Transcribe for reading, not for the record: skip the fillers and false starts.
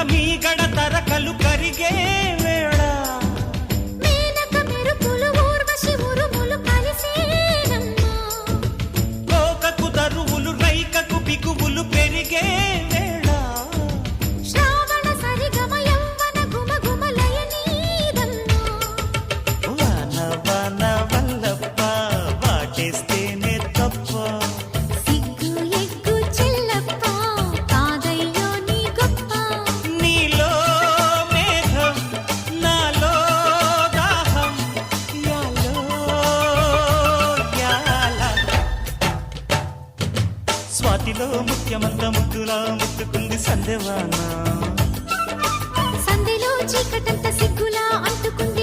మీగడ తరకలు కరిగే వేళ మేనక మెరుపులు ఊర్వశి ఉరుములు కలిసేనమ్మా కోకకు దరువులు రైకకు బిగువులు పెరిగే వేళ శ్రావణ సరిగమ యవ్వన గుమగుమలయ నీదమ్మా వాన వాన వల్లప్ప వాటేస్తేనే తప్ప సిగ్గు ఎగ్గు చెల్లప్ప కాదయ్యో నీ గొప్ప నీలో మేఘం నాలో దాహం యాలో యాల స్వాతిలో ముఖ్యమంత ముద్దులా ముట్టుకుంది సందేవాన సంధిలో చీకటంత సిగ్గులా అంటుకుంది